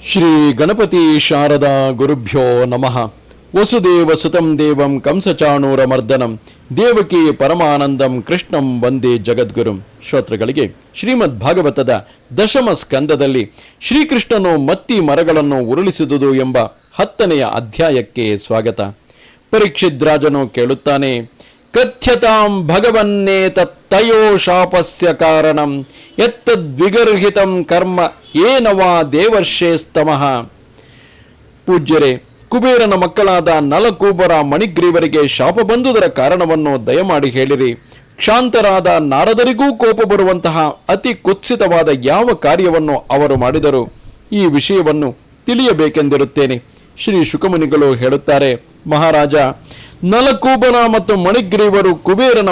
ಶ್ರೀ ಗಣಪತಿ ಶಾರದಾ ಗುರುಭ್ಯೋ ನಮಃ. ವಸುದೇವ ಸುತಂ ದೇವಂ ಕಂಸಚಾಣೂರಮರ್ದನಂ ದೇವಕಿ ಪರಮಾನಂದಂ ಕೃಷ್ಣಂ ವಂದೇ ಜಗದ್ಗುರುಂ. ಶ್ರೋತೃಗಳಿಗೆ ಶ್ರೀಮದ್ ಭಾಗವತದ ದಶಮ ಸ್ಕಂದದಲ್ಲಿ ಶ್ರೀಕೃಷ್ಣನು ಮತ್ತಿ ಮರಗಳನ್ನು ಉರುಳಿಸಿದುದು ಎಂಬ 10ನೆಯ ಅಧ್ಯಾಯಕ್ಕೆ ಸ್ವಾಗತ. ಪರೀಕ್ಷಿದ್ರಾಜನು ಕೇಳುತ್ತಾನೆ, ಕಥ್ಯತಾಂ ಭಗವನ್ನೇತತ್ತಯೋ ಶಾಪಸ್ಯ ಕಾರಣಂ ಎತ್ತದ್ವಿಗರ್ಹಿತಂ ಕರ್ಮ ಏನವಾ ದೇವರ್ಷೇಸ್ತಮಃ. ಪೂಜ್ಯರೇ, ಕುಬೇರನ ಮಕ್ಕಳಾದ ನಲಕೂಬರ ಮಣಿಗ್ರೀವರಿಗೆ ಶಾಪ ಬಂದುದರ ಕಾರಣವನ್ನು ದಯಮಾಡಿ ಹೇಳಿರಿ. ಕ್ಷಾಂತರಾದ ನಾರದರಿಗೂ ಕೋಪ ಬರುವಂತಹ ಅತಿ ಕುತ್ಸಿತವಾದ ಯಾವ ಕಾರ್ಯವನ್ನು ಅವರು ಮಾಡಿದರು, ಈ ವಿಷಯವನ್ನು ತಿಳಿಯಬೇಕೆಂದಿರುತ್ತೇನೆ. ಶ್ರೀ ಶುಕಮುನಿಗಳು ಹೇಳುತ್ತಾರೆ, ಮಹಾರಾಜ, ನಲಕೂಬರ ಮತ್ತು ಮಣಿಗ್ರೀವರು ಕುಬೇರನ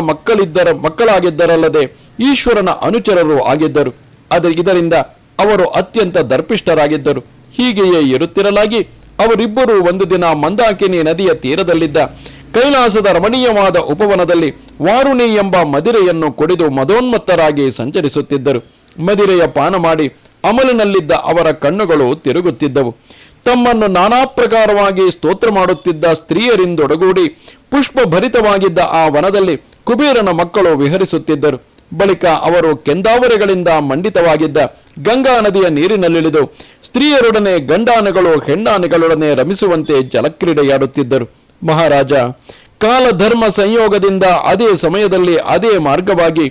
ಮಕ್ಕಳಾಗಿದ್ದರಲ್ಲದೆ ಈಶ್ವರನ ಅನುಚರರು ಆಗಿದ್ದರು. ಇದರಿಂದ ಅವರು ಅತ್ಯಂತ ದರ್ಪಿಷ್ಠರಾಗಿದ್ದರು. ಹೀಗೆಯೇ ಇರುತ್ತಿರಲಾಗಿ ಅವರಿಬ್ಬರು ಒಂದು ದಿನ ಮಂದಾಕಿನಿ ನದಿಯ ತೀರದಲ್ಲಿದ್ದ ಕೈಲಾಸದ ರಮಣೀಯವಾದ ಉಪವನದಲ್ಲಿ ವಾರುಣಿ ಎಂಬ ಮದಿರೆಯನ್ನು ಕುಡಿದು ಮದೋನ್ಮತ್ತರಾಗಿ ಸಂಚರಿಸುತ್ತಿದ್ದರು. ಮದಿರೆಯ ಪಾನ ಮಾಡಿ ಅಮಲಿನಲ್ಲಿದ್ದ ಅವರ ಕಣ್ಣುಗಳು ತಿರುಗುತ್ತಿದ್ದವು. ತಮ್ಮನ್ನು ನಾನಾ ಪ್ರಕಾರವಾಗಿ ಸ್ತೋತ್ರ ಮಾಡುತ್ತಿದ್ದ ಸ್ತ್ರೀಯರಿಂದೊಡಗೂಡಿ ಪುಷ್ಪಭರಿತವಾಗಿದ್ದ ಆ ವನದಲ್ಲಿ ಕುಬೇರನ ಮಕ್ಕಳು ವಿಹರಿಸುತ್ತಿದ್ದರು. ಬಳಿಕ ಅವರು ಕೆಂದಾವರೆಗಳಿಂದ ಮಂಡಿತವಾಗಿದ್ದ ಗಂಗಾ ನದಿಯ ನೀರಿನಲ್ಲಿಳಿದು ಸ್ತ್ರೀಯರೊಡನೆ ಗಂಡಾನೆಗಳು ಹೆಣ್ಣಾನೆಗಳೊಡನೆ ರಮಿಸುವಂತೆ ಜಲಕ್ರೀಡೆಯಾಡುತ್ತಿದ್ದರು. ಮಹಾರಾಜ, ಕಾಲಧರ್ಮ ಸಂಯೋಗದಿಂದ ಅದೇ ಸಮಯದಲ್ಲಿ ಅದೇ ಮಾರ್ಗವಾಗಿ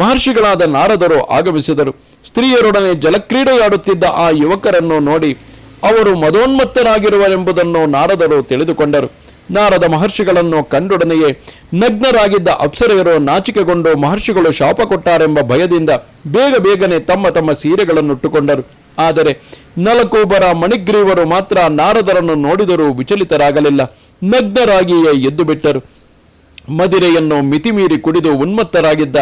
ಮಹರ್ಷಿಗಳಾದ ನಾರದರು ಆಗಮಿಸಿದರು. ಸ್ತ್ರೀಯರೊಡನೆ ಜಲಕ್ರೀಡೆಯಾಡುತ್ತಿದ್ದ ಆ ಯುವಕರನ್ನು ನೋಡಿ ಅವರು ಮದೋನ್ಮತ್ತರಾಗಿರುವರೆಂಬುದನ್ನು ನಾರದರು ತಿಳಿದುಕೊಂಡರು. ನಾರದ ಮಹರ್ಷಿಗಳನ್ನು ಕಂಡೊಡನೆಯೇ ನಗ್ನರಾಗಿದ್ದ ಅಪ್ಸರೆಯರು ನಾಚಿಕೆಗೊಂಡು ಮಹರ್ಷಿಗಳು ಶಾಪ ಕೊಟ್ಟಾರೆಂಬ ಭಯದಿಂದ ಬೇಗನೆ ತಮ್ಮ ಸೀರೆಗಳನ್ನುಟ್ಟುಕೊಂಡರು. ಆದರೆ ನಲಕೂಬರ ಮಣಿಗ್ರೀವರು ಮಾತ್ರ ನಾರದರನ್ನು ನೋಡಿದರೂ ವಿಚಲಿತರಾಗಲಿಲ್ಲ. ನಗ್ನರಾಗಿಯೇ ಎದ್ದು ಬಿಟ್ಟರು. ಮದಿರೆಯನ್ನು ಮಿತಿಮೀರಿ ಕುಡಿದು ಉನ್ಮತ್ತರಾಗಿದ್ದ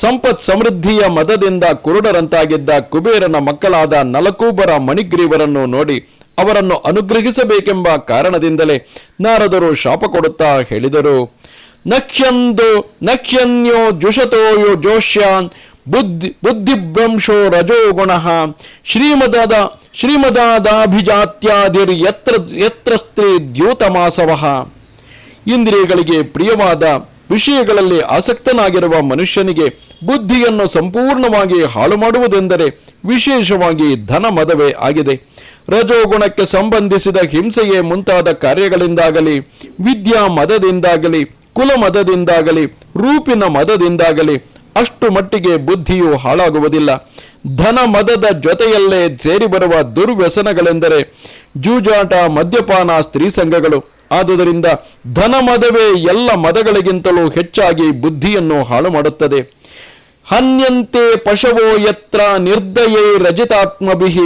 ಸಂಪತ್ ಸಮೃದ್ಧಿಯ ಮದದಿಂದ ಕುರುಡರಂತಾಗಿದ್ದ ಕುಬೇರನ ಮಕ್ಕಳಾದ ನಲಕೂಬರ ಮಣಿಗ್ರೀವರನ್ನು ನೋಡಿ ಅವರನ್ನು ಅನುಗ್ರಹಿಸಬೇಕೆಂಬ ಕಾರಣದಿಂದಲೇ ನಾರದರು ಶಾಪ ಕೊಡುತ್ತಾ ಹೇಳಿದರು, ನಕ್ಷ್ಯನ್ಯೋ ಜುಷತೋಯೋ ಜೋಷ್ಯಾನ್ ಬುದ್ಧಿಭ್ರಂಶೋ ರಜೋಗುಣ ಶ್ರೀಮದಾದಾಭಿಜಾತ್ಯಾದಿರ್ ಯತ್ರ ಸ್ತ್ರೀ ದ್ಯೂತಮಾಸವಃ. ಇಂದ್ರಿಯಗಳಿಗೆ ಪ್ರಿಯವಾದ ವಿಷಯಗಳಲ್ಲಿ ಆಸಕ್ತನಾಗಿರುವ ಮನುಷ್ಯನಿಗೆ ಬುದ್ಧಿಯನ್ನು ಸಂಪೂರ್ಣವಾಗಿ ಹಾಳು ಮಾಡುವುದೆಂದರೆ ವಿಶೇಷವಾಗಿ ಧನ ಮದವೇ ಆಗಿದೆ. ರಜೋಗುಣಕ್ಕೆ ಸಂಬಂಧಿಸಿದ ಹಿಂಸೆಯೇ ಮುಂತಾದ ಕಾರ್ಯಗಳಿಂದಾಗಲಿ, ವಿದ್ಯಾ ಮದದಿಂದಾಗಲಿ, ಕುಲ ಮದದಿಂದಾಗಲಿ, ರೂಪಿನ ಮದದಿಂದಾಗಲಿ ಅಷ್ಟು ಮಟ್ಟಿಗೆ ಬುದ್ಧಿಯು ಹಾಳಾಗುವುದಿಲ್ಲ. ಧನ ಮದದ ಜೊತೆಯಲ್ಲೇ ಸೇರಿ ಬರುವ ದುರ್ವ್ಯಸನಗಳೆಂದರೆ ಜೂಜಾಟ, ಮದ್ಯಪಾನ, ಸ್ತ್ರೀ ಸಂಘಗಳು. ಆದುದರಿಂದ ಧನ ಮದವೇ ಎಲ್ಲ ಮದಗಳಿಗಿಂತಲೂ ಹೆಚ್ಚಾಗಿ ಬುದ್ಧಿಯನ್ನು ಹಾಳು ಮಾಡುತ್ತದೆ. ಹನ್ಯಂತೆ ಪಶವೋ ಯತ್ರ ನಿರ್ದಯೈ ರಜಿತಾತ್ಮಭಿಃ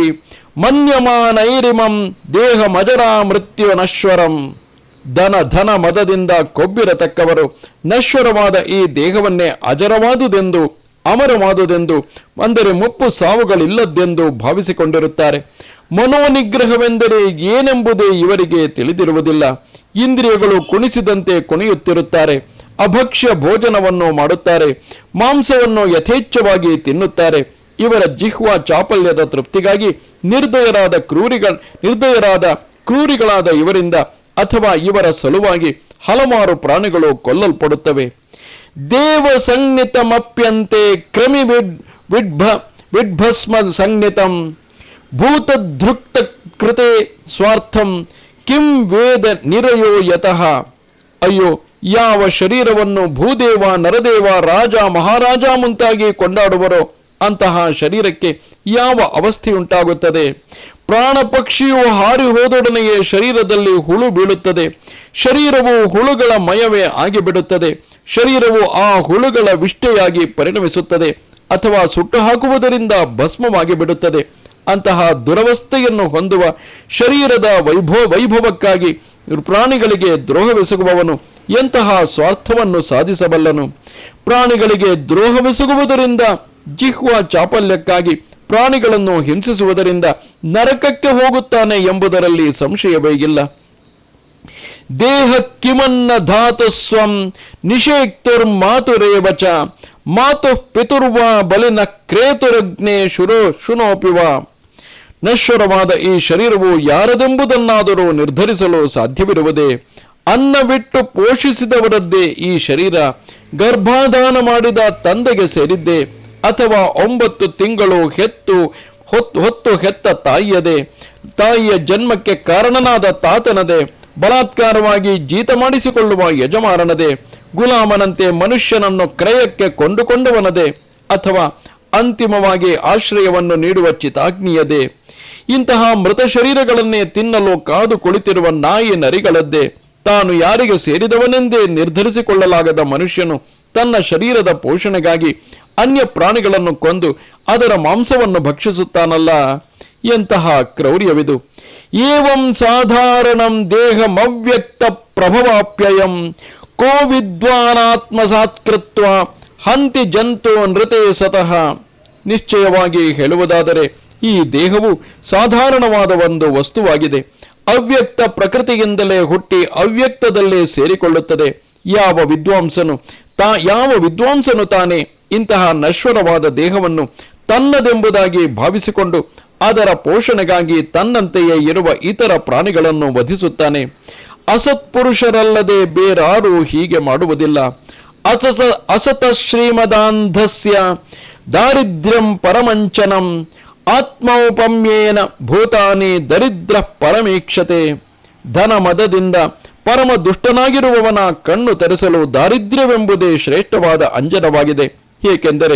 ಮನ್ಯಮಾನೈರಿಮಂ ದೇಹ ಮಜರಾ ಮೃತ್ಯು ನಶ್ವರಂ. ಧನ ಮದದಿಂದ ಕೊಬ್ಬಿರತಕ್ಕವರು ನಶ್ವರವಾದ ಈ ದೇಹವನ್ನೇ ಅಜರವಾದುದೆಂದು, ಅಮರವಾದುದೆಂದು, ಅಂದರೆ ಮುಪ್ಪು ಸಾವುಗಳಿಲ್ಲದೆಂದು ಭಾವಿಸಿಕೊಂಡಿರುತ್ತಾರೆ. ಮನೋನಿಗ್ರಹವೆಂದರೆ ಏನೆಂಬುದೇ ಇವರಿಗೆ ತಿಳಿದಿರುವುದಿಲ್ಲ. ಇಂದ್ರಿಯಗಳು ಕುಣಿಸಿದಂತೆ ಕುಣಿಯುತ್ತಿರುತ್ತಾರೆ. ಅಭಕ್ಷ್ಯ ಭೋಜನವನ್ನು ಮಾಡುತ್ತಾರೆ. ಮಾಂಸವನ್ನು ಯಥೇಚ್ಛವಾಗಿ ತಿನ್ನುತ್ತಾರೆ. ಇವರ ಜಿಹ್ವಾ ಚಾಪಲ್ಯದ ತೃಪ್ತಿಗಾಗಿ ನಿರ್ದಯರಾದ ಕ್ರೂರಿಗಳಾದ ಇವರಿಂದ ಅಥವಾ ಇವರ ಸಲುವಾಗಿ ಹಲವಾರು ಪ್ರಾಣಿಗಳು ಕೊಲ್ಲಲ್ಪಡುತ್ತವೆ. ದೇವ ಸಂಜ್ಞಿತಮಪ್ಯಂತೆ ಕ್ರಮಿ ವಿಡ್ಭಸ್ಮ ಸಂಜ್ಞಿತಂ ಭೂತಧೃಕ್ತ ಕೃತೆ ಸ್ವಾರ್ಥಂ ಕಿಂ ವೇದ ನಿರಯೋ ಯತಃ. ಅಯ್ಯೋ, ಯಾವ ಶರೀರವನ್ನು ಭೂದೇವ, ನರದೇವ, ರಾಜ, ಮಹಾರಾಜ ಮುಂತಾಗಿ ಕೊಂಡಾಡುವರೋ ಅಂತಹ ಶರೀರಕ್ಕೆ ಯಾವ ಅವಸ್ಥೆಯುಂಟಾಗುತ್ತದೆ? ಪ್ರಾಣ ಪಕ್ಷಿಯು ಹಾರಿ ಹೋದೊಡನೆಯೇ ಶರೀರದಲ್ಲಿ ಹುಳು ಬೀಳುತ್ತದೆ. ಶರೀರವು ಹುಳುಗಳ ಮಯವೇ ಆಗಿಬಿಡುತ್ತದೆ. ಶರೀರವು ಆ ಹುಳುಗಳ ವಿಷ್ಟೆಯಾಗಿ ಪರಿಣಮಿಸುತ್ತದೆ ಅಥವಾ ಸುಟ್ಟು ಹಾಕುವುದರಿಂದ ಭಸ್ಮವಾಗಿ ಬಿಡುತ್ತದೆ. ಅಂತಹ ದುರವಸ್ಥೆಯನ್ನು ಹೊಂದುವ ಶರೀರದ ವೈಭವಕ್ಕಾಗಿ ಪ್ರಾಣಿಗಳಿಗೆ ದ್ರೋಹವೆಸಗುವವನು ಎಂತಹ ಸ್ವಾರ್ಥವನ್ನು ಸಾಧಿಸಬಲ್ಲನು? ಪ್ರಾಣಿಗಳಿಗೆ ದ್ರೋಹವೆಸಗುವುದರಿಂದ, ಜಿಹ್ವಾ ಚಾಪಲ್ಯಕ್ಕಾಗಿ ಪ್ರಾಣಿಗಳನ್ನು ಹಿಂಸಿಸುವುದರಿಂದ ನರಕಕ್ಕೆ ಹೋಗುತ್ತಾನೆ ಎಂಬುದರಲ್ಲಿ ಸಂಶಯವೇ ಇಲ್ಲ. ದೇಹ ಕಿಮನ್ನ ಧಾತು ಸ್ವಂ ನಿಷೇಕ್ತುರ್ಮಾತುರೇವಚ ಮಾತು ಪಿತುರ್ವಾ ಬಲಿನ ಕ್ರೇತುರಗ್ನೇ ಶುನೋಪಿವ. ನಶ್ವರವಾದ ಈ ಶರೀರವು ಯಾರದೆಂಬುದನ್ನಾದರೂ ನಿರ್ಧರಿಸಲು ಸಾಧ್ಯವಿರುವುದೇ? ಅನ್ನ ಬಿಟ್ಟು ಪೋಷಿಸಿದವರದ್ದೇ ಈ ಶರೀರ. ಗರ್ಭಾಧಾನ ಮಾಡಿದ ತಂದೆಗೆ ಸೇರಿದ್ದೆ, ಅಥವಾ 9 ತಿಂಗಳು ಹೊತ್ತು ಹೆತ್ತ ತಾಯಿಯದೇ? ತಾಯಿಯ ಜನ್ಮಕ್ಕೆ ಕಾರಣನಾದ ತಾತನದೇ? ಬಲಾತ್ಕಾರವಾಗಿ ಜೀತ ಮಾಡಿಸಿಕೊಳ್ಳುವ ಯಜಮಾನನದೇ? ಗುಲಾಮನಂತೆ ಮನುಷ್ಯನನ್ನು ಕ್ರಯಕ್ಕೆ ಕೊಂಡುಕೊಂಡವನದೇ? ಅಥವಾ ಅಂತಿಮವಾಗಿ ಆಶ್ರಯವನ್ನು ನೀಡುವ ಚಿತಾಗ್ನಿಯದೇ? ಇಂತಹ ಮೃತ ಶರೀರಗಳನ್ನೇ ತಿನ್ನಲು ಕಾದು ಕುಳಿತಿರುವ ನಾಯಿ ನರಿಗಳದ್ದೇ? ತಾನು ಯಾರಿಗೆ ಸೇರಿದವನೆಂದೇ ನಿರ್ಧರಿಸಿಕೊಳ್ಳಲಾಗದ ಮನುಷ್ಯನು ತನ್ನ ಶರೀರದ ಪೋಷಣೆಗಾಗಿ ಅನ್ಯ ಪ್ರಾಣಿಗಳನ್ನು ಕೊಂದು ಅದರ ಮಾಂಸವನ್ನು ಭಕ್ಷಿಸುತ್ತಾನಲ್ಲ, ಎಂತಹ ಕ್ರೌರ್ಯವಿದು! ಏವಂ ಸಾಧಾರಣಂ ದೇಹಮವ್ಯಕ್ತ ಪ್ರಭವಾಪ್ಯಯಂ ಕೋ ವಿದ್ವಾನಾತ್ಮಸಾತ್ಕೃತ್ವ ಹಂತಿ ಜಂತೋ ನೃತೆ ಸತಃ. ನಿಶ್ಚಯವಾಗಿ ಹೇಳುವುದಾದರೆ ಈ ದೇಹವು ಸಾಧಾರಣವಾದ ಒಂದು ವಸ್ತುವಾಗಿದೆ. ಅವ್ಯಕ್ತ ಪ್ರಕೃತಿಯಿಂದಲೇ ಹುಟ್ಟಿ ಅವ್ಯಕ್ತದಲ್ಲೇ ಸೇರಿಕೊಳ್ಳುತ್ತದೆ. ಯಾವ ವಿದ್ವಾಂಸನು ತಾನೇ ಇಂತಹ ನಶ್ವರವಾದ ದೇಹವನ್ನು ತನ್ನದೆಂಬುದಾಗಿ ಭಾವಿಸಿಕೊಂಡು ಅದರ ಪೋಷಣೆಗಾಗಿ ತನ್ನಂತೆಯೇ ಇರುವ ಇತರ ಪ್ರಾಣಿಗಳನ್ನು ವಧಿಸುತ್ತಾನೆ? ಅಸತ್ಪುರುಷರಲ್ಲದೆ ಬೇರಾರೂ ಹೀಗೆ ಮಾಡುವುದಿಲ್ಲ. ಅಸತ ಶ್ರೀಮದಾಂಧಸ್ಯ ದಾರಿದ್ರ್ಯಂ ಪರಮಂಚನಂ ಆತ್ಮೌಪಮ್ಯೇನ ಭೂತಾನಿ ದರಿದ್ರ ಪರಮೀಕ್ಷತೆ. ಧನ ಮದದಿಂದ ಪರಮ ದುಷ್ಟನಾಗಿರುವವನ ಕಣ್ಣು ತೆರೆಸಲು ದಾರಿದ್ರ್ಯವೆಂಬುದೇ ಶ್ರೇಷ್ಠವಾದ ಅಂಜನವಾಗಿದೆ. ಏಕೆಂದರೆ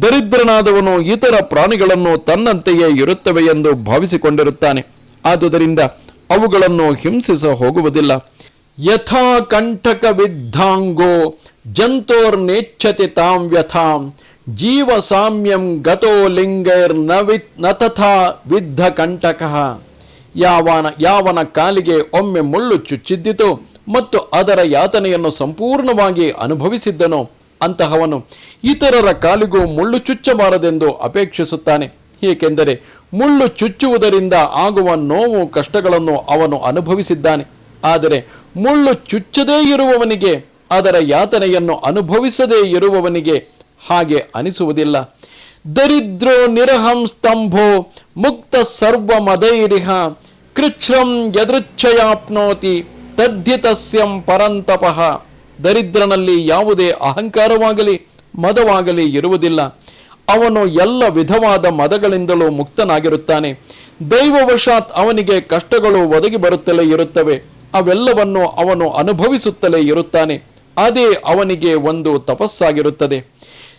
ದರಿದ್ರನಾದವನು ಇತರ ಪ್ರಾಣಿಗಳನ್ನು ತನ್ನಂತೆಯೇ ಇರುತ್ತವೆ ಎಂದು ಭಾವಿಸಿಕೊಂಡಿರುತ್ತಾನೆ. ಆದುದರಿಂದ ಅವುಗಳನ್ನು ಹಿಂಸಿಸ ಹೋಗುವುದಿಲ್ಲ. ಯಥಾ ಕಂಠಕ ವಿದ್ಧಾಂಗೋ ಜಂತೋರ್ನೇಚ್ಛತಿ ತಾಂ ವ್ಯಥಾಂ ಜೀವ ಸಾಮ್ಯಂ ಗತೋ ಲಿಂಗೈರ್ನ ತಥಾ ವಿದ್ಧ ಕಂಠಕಃ. ಯಾವನ ಕಾಲಿಗೆ ಒಮ್ಮೆ ಮುಳ್ಳು ಚುಚ್ಚಿದ್ದಿತೋ ಮತ್ತು ಅದರ ಯಾತನೆಯನ್ನು ಸಂಪೂರ್ಣವಾಗಿ ಅನುಭವಿಸಿದ್ದನೋ ಅಂತಹವನು ಇತರರ ಕಾಲಿಗೂ ಮುಳ್ಳು ಚುಚ್ಚಬಾರದೆಂದು ಅಪೇಕ್ಷಿಸುತ್ತಾನೆ. ಏಕೆಂದರೆ ಮುಳ್ಳು ಚುಚ್ಚುವುದರಿಂದ ಆಗುವ ನೋವು ಕಷ್ಟಗಳನ್ನು ಅವನು ಅನುಭವಿಸಿದ್ದಾನೆ. ಆದರೆ ಮುಳ್ಳು ಚುಚ್ಚದೇ ಇರುವವನಿಗೆ, ಅದರ ಯಾತನೆಯನ್ನು ಅನುಭವಿಸದೇ ಇರುವವನಿಗೆ ಹಾಗೆ ಅನಿಸುವುದಿಲ್ಲ. ದರಿದ್ರೋ ನಿರಹಂ ಸ್ತಂಭೋ ಮುಕ್ತ ಸರ್ವಮದೈರಿಹ ಕೃಚ್ಛ್ರಂ ಯದೃಚ್ಛಯಾಪ್ನೋತಿ ತದ್ಧಿತಸ್ಯಂ ಪರಂತಪಃ. ದರಿದ್ರನಲ್ಲಿ ಯಾವುದೇ ಅಹಂಕಾರವಾಗಲಿ ಮದವಾಗಲಿ ಇರುವುದಿಲ್ಲ. ಅವನು ಎಲ್ಲ ವಿಧವಾದ ಮದಗಳಿಂದಲೂ ಮುಕ್ತನಾಗಿರುತ್ತಾನೆ. ದೈವವಶಾತ್ ಅವನಿಗೆ ಕಷ್ಟಗಳು ಒದಗಿ ಬರುತ್ತಲೇ ಇರುತ್ತವೆ. ಅವೆಲ್ಲವನ್ನು ಅವನು ಅನುಭವಿಸುತ್ತಲೇ ಇರುತ್ತಾನೆ. ಅದೇ ಅವನಿಗೆ ಒಂದು ತಪಸ್ಸಾಗಿರುತ್ತದೆ.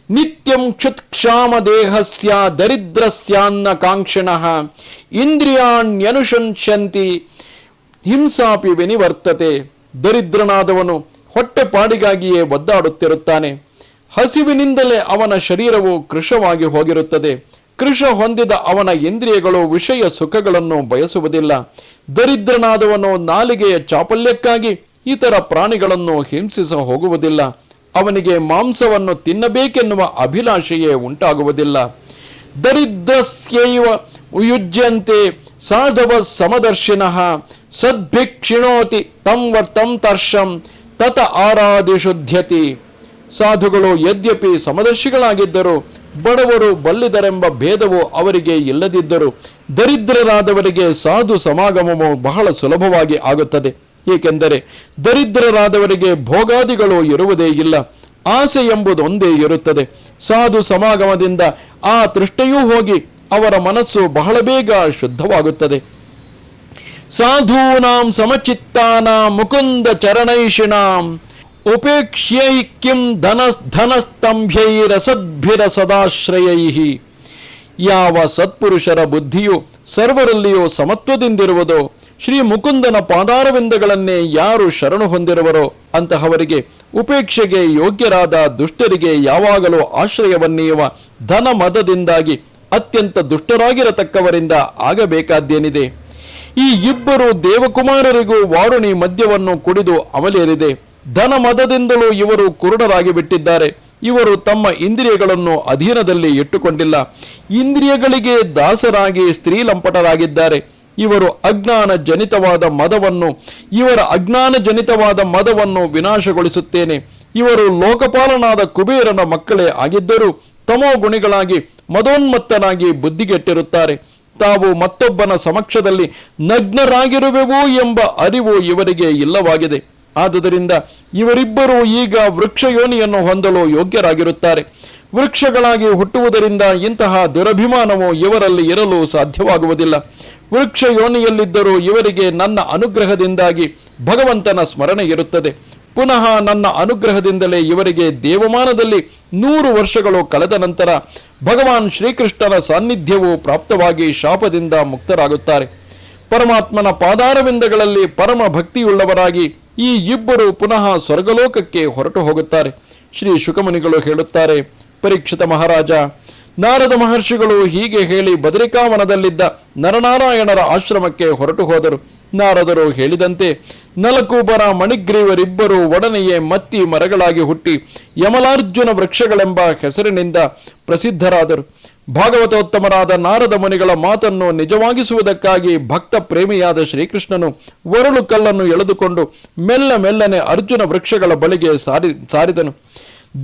ನಿತ್ಯಂ ಕ್ಷುತ್ಕ್ಷಾಮ ದೇಹಸ್ಯ ದರಿದ್ರಸ್ಯಾನ್ನ ಕಾಂಕ್ಷಣಃ ಇಂದ್ರಿಯಾಣ್ಯನುಶಂಸಂತಿ ಹಿಂಸಾಪಿ ವಿನಿವರ್ತತೆ. ದರಿದ್ರನಾದವನು ಹೊಟ್ಟೆಪಾಡಿಗಾಗಿಯೇ ಒದ್ದಾಡುತ್ತಿರುತ್ತಾನೆ. ಹಸಿವಿನಿಂದಲೇ ಅವನ ಶರೀರವು ಕೃಶವಾಗಿ ಹೋಗಿರುತ್ತದೆ. ಕೃಶ ಹೊಂದಿದ ಅವನ ಇಂದ್ರಿಯಗಳು ವಿಷಯ ಸುಖಗಳನ್ನು ಬಯಸುವುದಿಲ್ಲ. ದರಿದ್ರನಾದವನು ನಾಲಿಗೆಯ ಚಾಪಲ್ಯಕ್ಕಾಗಿ ಇತರ ಪ್ರಾಣಿಗಳನ್ನು ಹಿಂಸಿಸ ಹೋಗುವುದಿಲ್ಲ. ಅವನಿಗೆ ಮಾಂಸವನ್ನು ತಿನ್ನಬೇಕೆನ್ನುವ ಅಭಿಲಾಷೆಯೇ ಉಂಟಾಗುವುದಿಲ್ಲ. ದರಿದ್ರಸ್ಯೈವ ಯುಜ್ಯಂತೆ ಸಾಧವ ಸಮದರ್ಶಿನಃ ಸದ್ಭಿಕ್ಷಿಣೋತಿ ತಂ ತರ್ಷಂ ತತ ಆರಾಧಿಶುದ್ಧ್ಯತಿ. ಸಾಧುಗಳು ಯದ್ಯಪಿ ಸಮದರ್ಶಿಗಳಾಗಿದ್ದರೂ ಬಡವರು ಬಲ್ಲಿದರೆಂಬ ಭೇದವು ಅವರಿಗೆ ಇಲ್ಲದಿದ್ದರೂ ದರಿದ್ರರಾದವರಿಗೆ ಸಾಧು ಸಮಾಗಮವು ಬಹಳ ಸುಲಭವಾಗಿ ಆಗುತ್ತದೆ. ಏಕೆಂದರೆ ದರಿದ್ರರಾದವರಿಗೆ ಭೋಗಾದಿಗಳು ಇರುವುದೇ ಇಲ್ಲ. ಆಸೆ ಎಂಬುದೊಂದೇ ಇರುತ್ತದೆ. ಸಾಧು ಸಮಾಗಮದಿಂದ ಆ ತೃಷ್ಣೆಯೂ ಹೋಗಿ ಅವರ ಮನಸ್ಸು ಬಹಳ ಬೇಗ ಶುದ್ಧವಾಗುತ್ತದೆ. ಸಾಧೂನಾಂ ಸಮಚಿತ್ತಾನಾಂ ಮುಕುಂದ ಚರಣೈಷಿಣಾಂ ಉಪೇಕ್ಷ್ಯೈ ಕಿಂ ಧನಸ್ತಂಭ್ಯೈರಸದ್ಭಿರಸದಾಶ್ರಯೈಃ. ಯಾವ ಸತ್ಪುರುಷರ ಬುದ್ಧಿಯು ಸರ್ವರಲ್ಲಿಯೂ ಸಮತ್ವದಿಂದಿರುವುದೋ, ಶ್ರೀ ಮುಕುಂದನ ಪಾದಾರವಿಂದಗಳನ್ನೇ ಯಾರು ಶರಣು ಹೊಂದಿರುವರೋ ಅಂತಹವರಿಗೆ ಉಪೇಕ್ಷೆಗೆ ಯೋಗ್ಯರಾದ ದುಷ್ಟರಿಗೆ ಯಾವಾಗಲೂ ಆಶ್ರಯವನ್ನೀಯುವ ಧನ ಮದದಿಂದಾಗಿ ಅತ್ಯಂತ ದುಷ್ಟರಾಗಿರತಕ್ಕವರಿಂದ ಆಗಬೇಕಾದ್ದೇನಿದೆ? ಈ ಇಬ್ಬರು ದೇವಕುಮಾರರಿಗೂ ವಾರುಣಿ ಮದ್ಯವನ್ನು ಕುಡಿದು ಅಮಲೇರಿದೆ. ಧನ ಮದದಿಂದಲೂ ಇವರು ಕುರುಡರಾಗಿ ಬಿಟ್ಟಿದ್ದಾರೆ. ಇವರು ತಮ್ಮ ಇಂದ್ರಿಯಗಳನ್ನು ಅಧೀನದಲ್ಲಿ ಇಟ್ಟುಕೊಂಡಿಲ್ಲ. ಇಂದ್ರಿಯಗಳಿಗೆ ದಾಸರಾಗಿ ಸ್ತ್ರೀಲಂಪಟರಾಗಿದ್ದಾರೆ. ಇವರ ಅಜ್ಞಾನ ಜನಿತವಾದ ಮದವನ್ನು ವಿನಾಶಗೊಳಿಸುತ್ತೇನೆ. ಇವರು ಲೋಕಪಾಲನಾದ ಕುಬೇರನ ಮಕ್ಕಳೇ ಆಗಿದ್ದರೂ ತಮೋ ಗುಣಿಗಳಾಗಿ ಮದೋನ್ಮತ್ತನಾಗಿ ಬುದ್ಧಿಗೆಟ್ಟಿರುತ್ತಾರೆ. ತಾವು ಮತ್ತೊಬ್ಬನ ಸಮಕ್ಷದಲ್ಲಿ ನಗ್ನರಾಗಿರುವೆವು ಎಂಬ ಅರಿವು ಇವರಿಗೆ ಇಲ್ಲವಾಗಿದೆ. ಆದುದರಿಂದ ಇವರಿಬ್ಬರೂ ಈಗ ವೃಕ್ಷಯೋನಿಯನ್ನು ಹೊಂದಲು ಯೋಗ್ಯರಾಗಿರುತ್ತಾರೆ. ವೃಕ್ಷಗಳಾಗಿ ಹುಟ್ಟುವುದರಿಂದ ಇಂತಹ ದುರಭಿಮಾನವು ಇವರಲ್ಲಿ ಇರಲು ಸಾಧ್ಯವಾಗುವುದಿಲ್ಲ. ವೃಕ್ಷ ಯೋನಿಯಲ್ಲಿದ್ದರೂ ಇವರಿಗೆ ನನ್ನ ಅನುಗ್ರಹದಿಂದಾಗಿ ಭಗವಂತನ ಸ್ಮರಣೆ ಇರುತ್ತದೆ. ಪುನಃ ನನ್ನ ಅನುಗ್ರಹದಿಂದಲೇ ಇವರಿಗೆ ದೇವಮಾನದಲ್ಲಿ 100 ವರ್ಷಗಳು ಕಳೆದ ನಂತರ ಭಗವಾನ್ ಶ್ರೀಕೃಷ್ಣನ ಸಾನ್ನಿಧ್ಯವು ಪ್ರಾಪ್ತವಾಗಿ ಶಾಪದಿಂದ ಮುಕ್ತರಾಗುತ್ತಾರೆ. ಪರಮಾತ್ಮನ ಪಾದಾರವಿಂದಗಳಲ್ಲಿ ಪರಮ ಭಕ್ತಿಯುಳ್ಳವರಾಗಿ ಈ ಇಬ್ಬರು ಪುನಃ ಸ್ವರ್ಗಲೋಕಕ್ಕೆ ಹೊರಟು ಹೋಗುತ್ತಾರೆ. ಶ್ರೀ ಶುಕಮುನಿಗಳು ಹೇಳುತ್ತಾರೆ, ಪರೀಕ್ಷಿತ ಮಹಾರಾಜ, ನಾರದ ಮಹರ್ಷಿಗಳು ಹೀಗೆ ಹೇಳಿ ಬದರಿಕಾವನದಲ್ಲಿದ್ದ ನರನಾರಾಯಣರ ಆಶ್ರಮಕ್ಕೆ ಹೊರಟು ಹೋದರು. ನಾರದರು ಹೇಳಿದಂತೆ ನಲಕೂಬರ ಮಣಿಗ್ರೀವರಿಬ್ಬರು ಒಡನೆಯೇ ಮತ್ತಿ ಮರಗಳಾಗಿ ಹುಟ್ಟಿ ಯಮಲಾರ್ಜುನ ವೃಕ್ಷಗಳೆಂಬ ಹೆಸರಿನಿಂದ ಪ್ರಸಿದ್ಧರಾದರು. ಭಾಗವತೋತ್ತಮರಾದ ನಾರದ ಮುನಿಗಳ ಮಾತನ್ನು ನಿಜವಾಗಿಸುವುದಕ್ಕಾಗಿ ಭಕ್ತ ಪ್ರೇಮಿಯಾದ ಶ್ರೀಕೃಷ್ಣನು ಒರಳು ಕಲ್ಲನ್ನು ಎಳೆದುಕೊಂಡು ಮೆಲ್ಲನೆ ಅರ್ಜುನ ವೃಕ್ಷಗಳ ಬಳಿಗೆ ಸಾರಿದನು.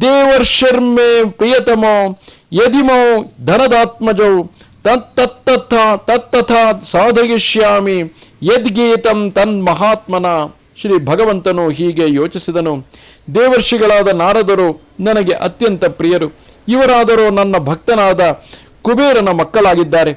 ದೇವರ್ಷರ್ಮೇ ಪ್ರಿಯತಮೋ ಯದಿಮೋ ಧನದಾತ್ಮಜೌ ತತ್ತಥಾ ಸಾಧಯಿಷ್ಯಾಮಿ ಯದ್ಗೀತಂ ತನ್ಮಹಾತ್ಮನ. ಶ್ರೀ ಭಗವಂತನು ಹೀಗೆ ಯೋಚಿಸಿದನು, ದೇವರ್ಷಿಗಳಾದ ನಾರದರು ನನಗೆ ಅತ್ಯಂತ ಪ್ರಿಯರು. ಇವರಾದರೂ ನನ್ನ ಭಕ್ತನಾದ ಕುಬೇರನ ಮಕ್ಕಳಾಗಿದ್ದಾರೆ.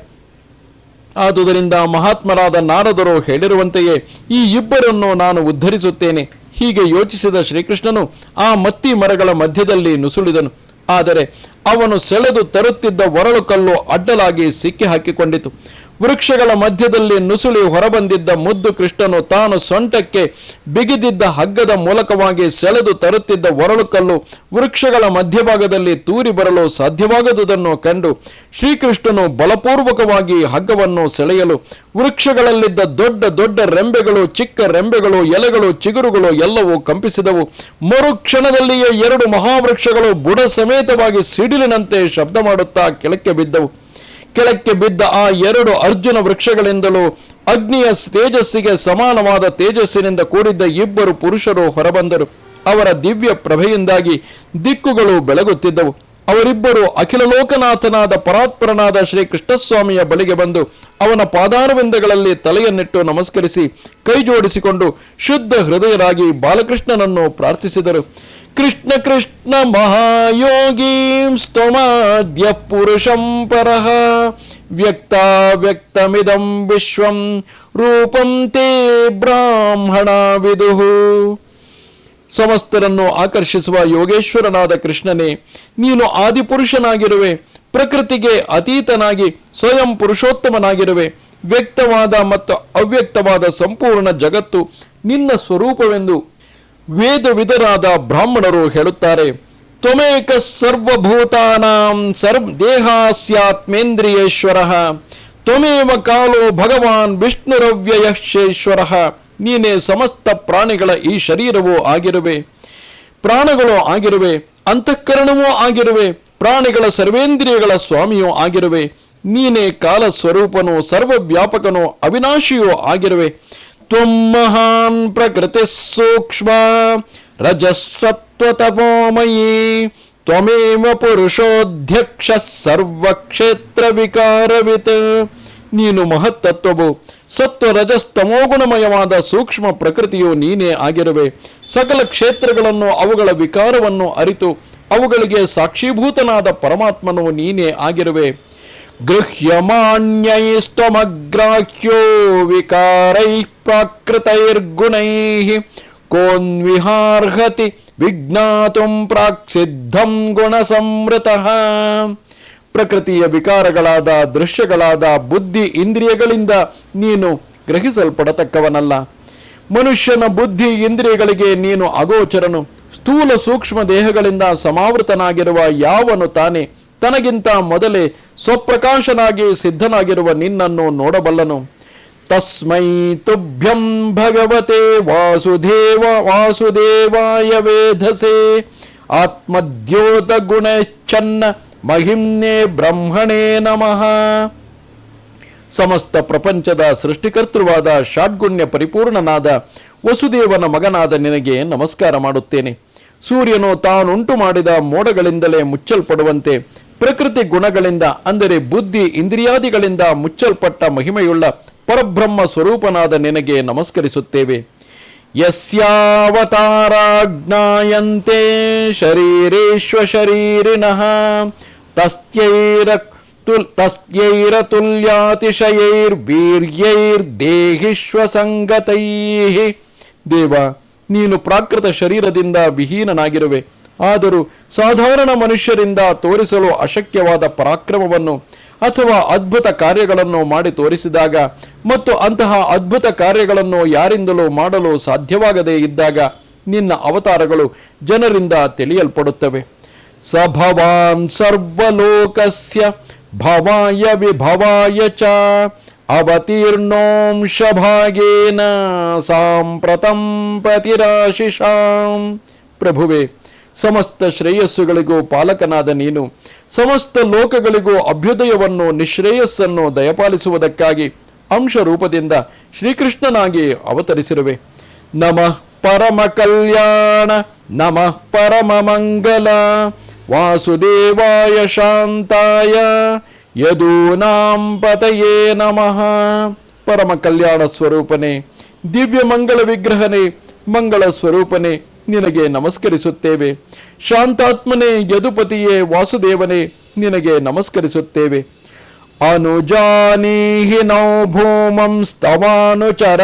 ಆದುದರಿಂದ ಮಹಾತ್ಮರಾದ ನಾರದರು ಹೇಳಿರುವಂತೆಯೇ ಈ ಇಬ್ಬರನ್ನು ನಾನು ಉದ್ಧರಿಸುತ್ತೇನೆ. ಹೀಗೆ ಯೋಚಿಸಿದ ಶ್ರೀಕೃಷ್ಣನು ಆ ಮತ್ತಿ ಮರಗಳ ಮಧ್ಯದಲ್ಲಿ ನುಸುಳಿದನು. ಆದರೆ ಅವನು ಸೆಳೆದು ತರುತ್ತಿದ್ದ ಒರಳು ಕಲ್ಲು ಅಡ್ಡಲಾಗಿ ಸಿಕ್ಕಿ ಹಾಕಿಕೊಂಡಿತು. ವೃಕ್ಷಗಳ ಮಧ್ಯದಲ್ಲಿ ನುಸುಳಿ ಹೊರಬಂದಿದ್ದ ಮುದ್ದು ಕೃಷ್ಣನು ತಾನು ಸೊಂಟಕ್ಕೆ ಬಿಗಿದಿದ್ದ ಹಗ್ಗದ ಮೂಲಕವಾಗಿ ಸೆಳೆದು ತರುತ್ತಿದ್ದ ಒರಳು ಕಲ್ಲು ವೃಕ್ಷಗಳ ಮಧ್ಯಭಾಗದಲ್ಲಿ ತೂರಿ ಬರಲು ಸಾಧ್ಯವಾಗದುದನ್ನು ಕಂಡು ಶ್ರೀಕೃಷ್ಣನು ಬಲಪೂರ್ವಕವಾಗಿ ಹಗ್ಗವನ್ನು ಸೆಳೆಯಲು ವೃಕ್ಷಗಳಲ್ಲಿದ್ದ ದೊಡ್ಡ ದೊಡ್ಡ ರೆಂಬೆಗಳು, ಚಿಕ್ಕ ರೆಂಬೆಗಳು, ಎಲೆಗಳು, ಚಿಗುರುಗಳು ಎಲ್ಲವೂ ಕಂಪಿಸಿದವು. ಮರುಕ್ಷಣದಲ್ಲಿಯೇ 2 ಮಹಾವೃಕ್ಷಗಳು ಬುಡ ಸಮೇತವಾಗಿ ಸಿಡಿಲಿನಂತೆ ಶಬ್ದ ಮಾಡುತ್ತಾ ಕೆಳಕ್ಕೆ ಬಿದ್ದವು. ಕೆಳಕ್ಕೆ ಬಿದ್ದ ಆ 2 ಅರ್ಜುನ ವೃಕ್ಷಗಳಿಂದಲೂ ಅಗ್ನಿಯ ತೇಜಸ್ಸಿಗೆ ಸಮಾನವಾದ ತೇಜಸ್ಸಿನಿಂದ ಕೂಡಿದ್ದ ಇಬ್ಬರು ಪುರುಷರು ಹೊರಬಂದರು. ಅವರ ದಿವ್ಯ ಪ್ರಭೆಯಿಂದಾಗಿ ದಿಕ್ಕುಗಳು ಬೆಳಗುತ್ತಿದ್ದವು. ಅವರಿಬ್ಬರು ಅಖಿಲ ಲೋಕನಾಥನಾದ ಪರಾತ್ಪರನಾದ ಶ್ರೀ ಕೃಷ್ಣಸ್ವಾಮಿಯ ಬಳಿಗೆ ಬಂದು ಅವನ ಪಾದಾರವಿಂದಗಳಲ್ಲಿ ತಲೆಯನ್ನಿಟ್ಟು ನಮಸ್ಕರಿಸಿ ಕೈ ಜೋಡಿಸಿಕೊಂಡು ಶುದ್ಧ ಹೃದಯರಾಗಿ ಬಾಲಕೃಷ್ಣನನ್ನು ಪ್ರಾರ್ಥಿಸಿದರು. ಕೃಷ್ಣ ಕೃಷ್ಣ ಮಹಾಯೋಗೀಂ ಸ್ತೋಮಾದ್ಯ ಪುರುಷಂ ಪರಃ ವ್ಯಕ್ತಮಿದಂ ವಿಶ್ವಂ ರೂಪಂ ತೇ ಬ್ರಾಹ್ಮಣ ವಿದುಹು. ಸಮಸ್ತರನ್ನು ಆಕರ್ಷಿಸುವ ಯೋಗೇಶ್ವರನಾದ ಕೃಷ್ಣನೇ, ನೀನು ಆದಿಪುರುಷನಾಗಿರುವೆ. ಪ್ರಕೃತಿಗೆ ಅತೀತನಾಗಿ ಸ್ವಯಂ ಪುರುಷೋತ್ತಮನಾಗಿರುವೆ. ವ್ಯಕ್ತವಾದ ಮತ್ತು ಅವ್ಯಕ್ತವಾದ ಸಂಪೂರ್ಣ ಜಗತ್ತು ನಿನ್ನ ಸ್ವರೂಪವೆಂದು ವೇದವಿದರಾದ ಬ್ರಾಹ್ಮಣರು ಹೇಳುತ್ತಾರೆ. ತ್ವಮೇಕ ಸರ್ವಭೂತಾನಾಂ ದೇಹಾಸ್ಯಾತ್ಮೇಂದ್ರಿಯೇಶ್ವರಃ ತ್ವಮೇವ ಕಾಲೋ ಭಗವಾನ್ ವಿಷ್ಣುರವ್ಯಯಶ್ಚೇಶ್ವರಃ. ನೀನೇ ಸಮಸ್ತ ಪ್ರಾಣಿಗಳ ಈ ಶರೀರವೂ ಆಗಿರುವೆ, ಪ್ರಾಣಗಳು ಆಗಿರುವೆ, ಅಂತಃಕರಣವೂ ಆಗಿರುವೆ, ಪ್ರಾಣಿಗಳ ಸರ್ವೇಂದ್ರಿಯಗಳ ಸ್ವಾಮಿಯೂ ಆಗಿರುವೆ. ನೀನೇ ಕಾಲ ಸ್ವರೂಪನು, ಸರ್ವವ್ಯಾಪಕನು, ಅವಿನಾಶಿಯೂ ಆಗಿರುವೆ. ತ್ವಂ ಮಹಾನ್ ಪ್ರಕೃತಿ ಸೂಕ್ಷ್ಮ ರಜಸ್ಸತ್ವತಪೋಮಯೀ ತ್ವಮೇವ ಪುರುಷೋಧ್ಯಕ್ಷ ಸರ್ವಕ್ಷೇತ್ರ ವಿಕಾರವಿತ್. ನೀನು ಮಹತ್ತತ್ವವು, ಸತ್ವ ರಜಸ್ತಮೋಗುಣಮಯವಾದ ಸೂಕ್ಷ್ಮ ಪ್ರಕೃತಿಯು ನೀನೇ ಆಗಿರುವೆ. ಸಕಲ ಕ್ಷೇತ್ರಗಳನ್ನು ಅವುಗಳ ವಿಕಾರವನ್ನು ಅರಿತು ಅವುಗಳಿಗೆ ಸಾಕ್ಷೀಭೂತನಾದ ಪರಮಾತ್ಮನು ನೀನೇ ಆಗಿರುವೆ. ಗೃಹ್ಯಮಾಣ್ಯೈಸ್ತ್ವಮಗ್ರಾಹ್ಯೋ ವಿಕಾರೈಃ ಪ್ರಾಕೃತೈರ್ಗುಣೈಃ ಕೋನ್ವಿಹಾರ್ಹತಿ ವಿಜ್ಞಾತುಂ ಪ್ರಾಕ್ಸಿದ್ಧಂ ಗುಣಸಂವೃತಃ. ಪ್ರಕೃತಿಯ ವಿಕಾರಗಳಾದ ದೃಶ್ಯಗಳಾದ ಬುದ್ಧಿ ಇಂದ್ರಿಯಗಳಿಂದ ನೀನು ಗ್ರಹಿಸಲ್ಪಡತಕ್ಕವನಲ್ಲ. ಮನುಷ್ಯನ ಬುದ್ಧಿ ಇಂದ್ರಿಯಗಳಿಗೆ ನೀನು ಅಗೋಚರನು. ಸ್ಥೂಲ ಸೂಕ್ಷ್ಮ ದೇಹಗಳಿಂದ ಸಮಾವೃತನಾಗಿರುವ ಯಾವನು ತಾನೇ ತನಗಿಂತ ಮೊದಲೇ ಸ್ವಪ್ರಕಾಶನಾಗಿ ಸಿದ್ಧನಾಗಿರುವ ನಿನ್ನನ್ನು ನೋಡಬಲ್ಲನು. ತಸ್ಮೈ ತುಭ್ಯಂ ಭಗವತೆ ವಾಸುದೇವಾಯ ವೇಧಸೆ ಆತ್ಮದ್ಯೋತ ಗುಣಚ್ಛನ್ನ ಮಹಿಮ್ನೇ ಬ್ರಹ್ಮಣೇ ನಮಃ. ಸಮಸ್ತ ಪ್ರಪಂಚದ ಸೃಷ್ಟಿಕರ್ತೃವಾದ ಷಾಡ್ಗುಣ್ಯ ಪರಿಪೂರ್ಣನಾದ ವಸುದೇವನ ಮಗನಾದ ನಿನಗೆ ನಮಸ್ಕಾರ ಮಾಡುತ್ತೇನೆ. ಸೂರ್ಯನು ತಾನುಂಟು ಮಾಡಿದ ಮೋಡಗಳಿಂದಲೇ ಮುಚ್ಚಲ್ಪಡುವಂತೆ ಪ್ರಕೃತಿ ಗುಣಗಳಿಂದ ಅಂದರೆ ಬುದ್ಧಿ ಇಂದ್ರಿಯಾದಿಗಳಿಂದ ಮುಚ್ಚಲ್ಪಟ್ಟ ಮಹಿಮೆಯುಳ್ಳ ಪರಬ್ರಹ್ಮ ಸ್ವರೂಪನಾದ ನಿನಗೆ ನಮಸ್ಕರಿಸುತ್ತೇವೆ. ಯಸ್ಯಾವತಾರಾಜ್ಞಾಯಂತೆ ಶರೀರೇಶ್ವ ಶರೀರಿಣಃ ತಸ್ಯೈರತುಲ್ಯಾತಿಶಯೈರ್ವೀರ್ಯೈರ್ದೇಹಿಶ್ವ ಸಂಗತೈಃ. ದೇವ, ನೀನು ಪ್ರಾಕೃತ ಶರೀರದಿಂದ ವಿಹೀನನಾಗಿರುವೆ. ಆದರೂ ಸಾಧಾರಣ ಮನುಷ್ಯರಿಂದ ತೋರಿಸಲು ಅಶಕ್ಯವಾದ ಪರಾಕ್ರಮವನ್ನು ಅಥವಾ ಅದ್ಭುತ ಕಾರ್ಯಗಳನ್ನು ಮಾಡಿ ತೋರಿಸಿದಾಗ ಮತ್ತು ಅಂತಹ ಅದ್ಭುತ ಕಾರ್ಯಗಳನ್ನು ಯಾರಿಂದಲೂ ಮಾಡಲು ಸಾಧ್ಯವಾಗದೇ ಇದ್ದಾಗ ನಿನ್ನ ಅವತಾರಗಳು ಜನರಿಂದ ತಿಳಿಯಲ್ಪಡುತ್ತವೆ. ಸ ಭವಾನ್ ಸರ್ವಲೋಕಸ್ಯ ಭವಾಯ ವಿಭವಾಯ ಚ ಅವತೀರ್ಣೋಂಶ ಭಾಗೇನ ಸಾಂಪ್ರತಂ ಪತಿರಾಶಿಷಾಂ. ಪ್ರಭುವೆ, ಸಮಸ್ತ ಶ್ರೇಯಸ್ಸುಗಳಿಗೂ ಪಾಲಕನಾದ ನೀನು ಸಮಸ್ತ ಲೋಕಗಳಿಗೂ ಅಭ್ಯುದಯವನ್ನು ನಿಶ್ರೇಯಸ್ಸನ್ನು ದಯಪಾಲಿಸುವುದಕ್ಕಾಗಿ ಅಂಶ ರೂಪದಿಂದ ಶ್ರೀಕೃಷ್ಣನಾಗಿ ಅವತರಿಸಿರುವೆ. ನಮಃ ಪರಮ ಕಲ್ಯಾಣ ನಮಃ ಪರಮ ಮಂಗಲ ವಾಸುದೇವಾಯ ಶಾಂತಾಯ ಯದೂನಾಂ ಪತಯೇ ನಮಃ. ಪರಮ ಕಲ್ಯಾಣ ಸ್ವರೂಪನೇ, ದಿವ್ಯ ಮಂಗಳ ವಿಗ್ರಹನೇ, ಮಂಗಳ ಸ್ವರೂಪನೇ, ನಿನಗೆ ನಮಸ್ಕರಿಸುತ್ತೇವೆ. ಶಾಂತಾತ್ಮನೇ, ಯದುಪತಿಯೇ, ವಾಸುದೇವನೇ, ನಿನಗೆ ನಮಸ್ಕರಿಸುತ್ತೇವೆ. ಅನುಜಾನೀಹಿ ನೌ ಭೂಮಂ ಸ್ತವಾನುಚರ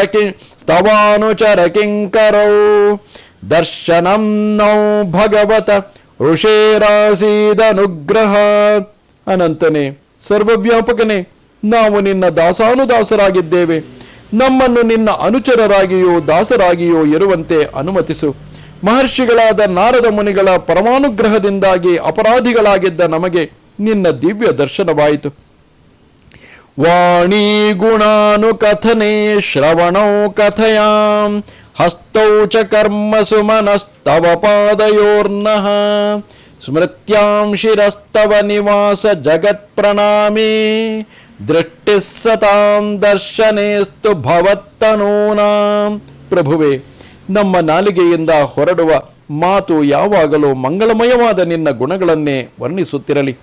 ಕಿಂಕರೌ ದರ್ಶನಂ ನೌ ಭಗವತ ಋಷೇರಾಸೀದನುಗ್ರಹ. ಅನಂತನೇ, ಸರ್ವವ್ಯಾಪಕನೇ, ನಾವು ನಿನ್ನ ದಾಸಾನುದಾಸರಾಗಿದ್ದೇವೆ. ನಮ್ಮನ್ನು ನಿನ್ನ ಅನುಚರರಾಗಿಯೂ ದಾಸರಾಗಿಯೂ ಇರುವಂತೆ ಅನುಮತಿಸು. ಮಹರ್ಷಿಗಳಾದ ನಾರದ ಮುನಿಗಳ ಪರಮಾನುಗ್ರಹದಿಂದಾಗಿ ಅಪರಾಧಿಗಳಾಗಿದ್ದ ನಮಗೆ ನಿನ್ನ ದಿವ್ಯ ದರ್ಶನವಾಯಿತು. ವಾಣೀ ಗುಣಾನುಕಥನೆ ಶ್ರವಣೌ ಕಥಯಾಂ ಹಸ್ತೌ ಚ ಕರ್ಮಸು ಮನಸ್ತವ ಪಾದಯೋರ್ನಃ ಸ್ಮೃತ್ಯಾಂ ಶಿರಸ್ತವ ನಿವಾಸ ಜಗತ್ ಪ್ರಣಾಮೇ ದೃಷ್ಟಿ ಸತಾಂ ದರ್ಶನೇಸ್ತು ಭವತ್ತನೂನಾಂ. ಪ್ರಭುವೆ, ನಮ್ಮ ನಾಲಿಗೆಯಿಂದ ಹೊರಡುವ ಮಾತು ಯಾವಾಗಲೂ ಮಂಗಳಮಯವಾದ ನಿನ್ನ ಗುಣಗಳನ್ನೇ ವರ್ಣಿಸುತ್ತಿರಲಿ.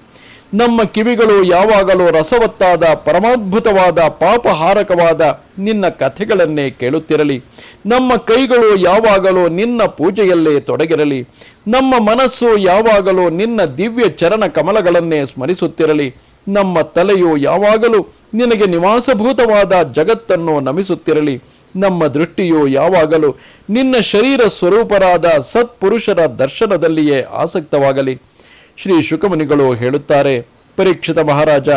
ನಮ್ಮ ಕಿವಿಗಳು ಯಾವಾಗಲೂ ರಸವತ್ತಾದ ಪರಮಾದ್ಭುತವಾದ ಪಾಪಹಾರಕವಾದ ನಿನ್ನ ಕಥೆಗಳನ್ನೇ ಕೇಳುತ್ತಿರಲಿ. ನಮ್ಮ ಕೈಗಳು ಯಾವಾಗಲೂ ನಿನ್ನ ಪೂಜೆಯಲ್ಲೇ ತೊಡಗಿರಲಿ. ನಮ್ಮ ಮನಸ್ಸು ಯಾವಾಗಲೂ ನಿನ್ನ ದಿವ್ಯ ಚರಣ ಕಮಲಗಳನ್ನೇ ಸ್ಮರಿಸುತ್ತಿರಲಿ. ನಮ್ಮ ತಲೆಯು ಯಾವಾಗಲೂ ನಿನಗೆ ನಿವಾಸಭೂತವಾದ ಜಗತ್ತನ್ನು ನಮಿಸುತ್ತಿರಲಿ. ನಮ್ಮ ದೃಷ್ಟಿಯು ಯಾವಾಗಲೂ ನಿನ್ನ ಶರೀರ ಸ್ವರೂಪರಾದ ಸತ್ಪುರುಷರ ದರ್ಶನದಲ್ಲಿಯೇ ಆಸಕ್ತವಾಗಲಿ. ಶ್ರೀ ಶುಕಮುನಿಗಳು ಹೇಳುತ್ತಾರೆ, ಪರೀಕ್ಷಿತ ಮಹಾರಾಜ,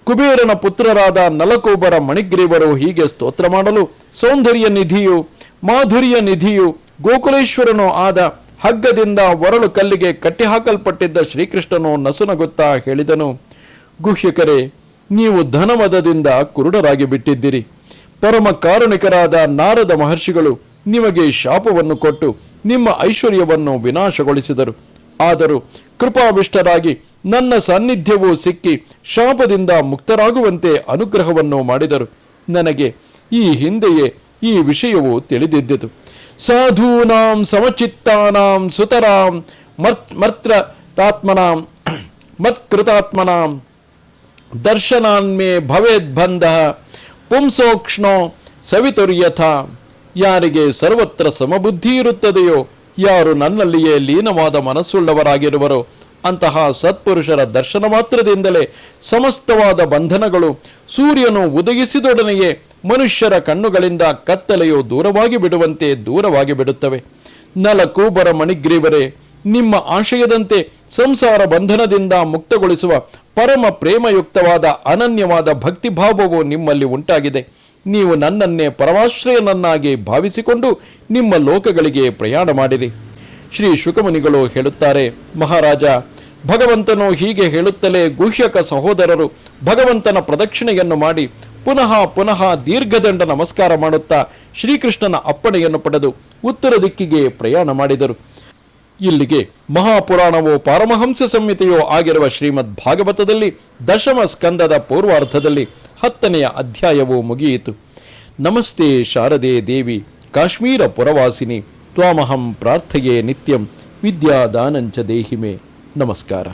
ಕುಬೇರನ ಪುತ್ರರಾದ ನಲಕೂಬರ ಮಣಿಗ್ರೀವರು ಹೀಗೆ ಸ್ತೋತ್ರ ಮಾಡಲು ಸೌಂದರ್ಯ ನಿಧಿಯು ಮಾಧುರ್ಯ ನಿಧಿಯು ಗೋಕುಲೇಶ್ವರನೂ ಆದ ಹಗ್ಗದಿಂದ ಒರಳು ಕಲ್ಲಿಗೆ ಕಟ್ಟಿಹಾಕಲ್ಪಟ್ಟಿದ್ದ ಶ್ರೀಕೃಷ್ಣನು ನಸುನಗುತ್ತಾ ಹೇಳಿದನು, ಗುಹ್ಯಕರೇ, ನೀವು ಧನಮದದಿಂದ ಕುರುಡರಾಗಿ ಬಿಟ್ಟಿದ್ದೀರಿ. ಪರಮ ಕಾರುಣಿಕರಾದ ನಾರದ ಮಹರ್ಷಿಗಳು ನಿಮಗೆ ಶಾಪವನ್ನು ಕೊಟ್ಟು ನಿಮ್ಮ ಐಶ್ವರ್ಯವನ್ನು ವಿನಾಶಗೊಳಿಸಿದರು. ಆದರೂ ಕೃಪಾವಿಷ್ಟರಾಗಿ ನನ್ನ ಸಾನ್ನಿಧ್ಯವೂ ಸಿಕ್ಕಿ ಶಾಪದಿಂದ ಮುಕ್ತರಾಗುವಂತೆ ಅನುಗ್ರಹವನ್ನು ಮಾಡಿದರು. ನನಗೆ ಈ ಹಿಂದೆಯೇ ಈ ವಿಷಯವು ತಿಳಿದಿದ್ದಿತು. ಸಾಧೂನಾಂ ಸಮಚಿತ್ತಾನಾಂ ಸುತರಾಂ ಮತ್ಕೃತಾತ್ಮನಾಂ ದರ್ಶನಾನ್ಮೇ ಭವೇದ್ಬಂಧ ಪುಂಸೋಕ್ಷ್ಣೋ ಸವಿತುರ್ಯಥ. ಯಾರಿಗೆ ಸರ್ವತ್ರ ಸಮಬುದ್ಧಿ ಇರುತ್ತದೆಯೋ, ಯಾರು ನನ್ನಲ್ಲಿಯೇ ಲೀನವಾದ ಮನಸ್ಸುಳ್ಳವರಾಗಿರುವರೋ ಅಂತಹ ಸತ್ಪುರುಷರ ದರ್ಶನ ಮಾತ್ರದಿಂದಲೇ ಸಮಸ್ತವಾದ ಬಂಧನಗಳು ಸೂರ್ಯನು ಉದಯಿಸಿದೊಡನೆಯೇ ಮನುಷ್ಯರ ಕಣ್ಣುಗಳಿಂದ ಕತ್ತಲೆಯು ದೂರವಾಗಿ ಬಿಡುವಂತೆ ದೂರವಾಗಿ ಬಿಡುತ್ತವೆ. ನಲಕೂಬರ ಮಣಿಗ್ರೀವರೇ, ನಿಮ್ಮ ಆಶಯದಂತೆ ಸಂಸಾರ ಬಂಧನದಿಂದ ಮುಕ್ತಗೊಳಿಸುವ ಪರಮ ಪ್ರೇಮಯುಕ್ತವಾದ ಅನನ್ಯವಾದ ಭಕ್ತಿಭಾವವು ನಿಮ್ಮಲ್ಲಿ ಉಂಟಾಗಿದೆ. ನೀವು ನನ್ನನ್ನೇ ಪರಮಾಶ್ರಯನನ್ನಾಗಿ ಭಾವಿಸಿಕೊಂಡು ನಿಮ್ಮ ಲೋಕಗಳಿಗೆ ಪ್ರಯಾಣ ಮಾಡಿರಿ. ಶ್ರೀ ಶುಕಮುನಿಗಳು ಹೇಳುತ್ತಾರೆ, ಮಹಾರಾಜ, ಭಗವಂತನು ಹೀಗೆ ಹೇಳುತ್ತಲೇ ಗುಹ್ಯಕ ಸಹೋದರರು ಭಗವಂತನ ಪ್ರದಕ್ಷಿಣೆಯನ್ನು ಮಾಡಿ ಪುನಃ ಪುನಃ ದೀರ್ಘದಂಡ ನಮಸ್ಕಾರ ಮಾಡುತ್ತಾ ಶ್ರೀಕೃಷ್ಣನ ಅಪ್ಪಣೆಯನ್ನು ಪಡೆದು ಉತ್ತರ ದಿಕ್ಕಿಗೆ ಪ್ರಯಾಣ ಮಾಡಿದರು. ಇಲ್ಲಿಗೆ ಮಹಾಪುರಾಣವೋ ಪಾರಮಹಂಸ ಸಂಹಿತೆಯೋ ಆಗಿರುವ ಶ್ರೀಮದ್ ಭಾಗವತದಲ್ಲಿ ದಶಮ ಸ್ಕಂದದ ಪೂರ್ವಾರ್ಧದಲ್ಲಿ 10ನೆಯ ಅಧ್ಯಾಯವು ಮುಗಿಯಿತು. ನಮಸ್ತೆ ಶಾರದೆ ದೇವಿ ಕಾಶ್ಮೀರ ಪುರವಾಸಿನಿ ತ್ವಾಮಹಂ ಪ್ರಾರ್ಥಯೇ ನಿತ್ಯಂ ವಿದ್ಯಾದಾನಂಚ ದೇಹಿಮೆ. ನಮಸ್ಕಾರ.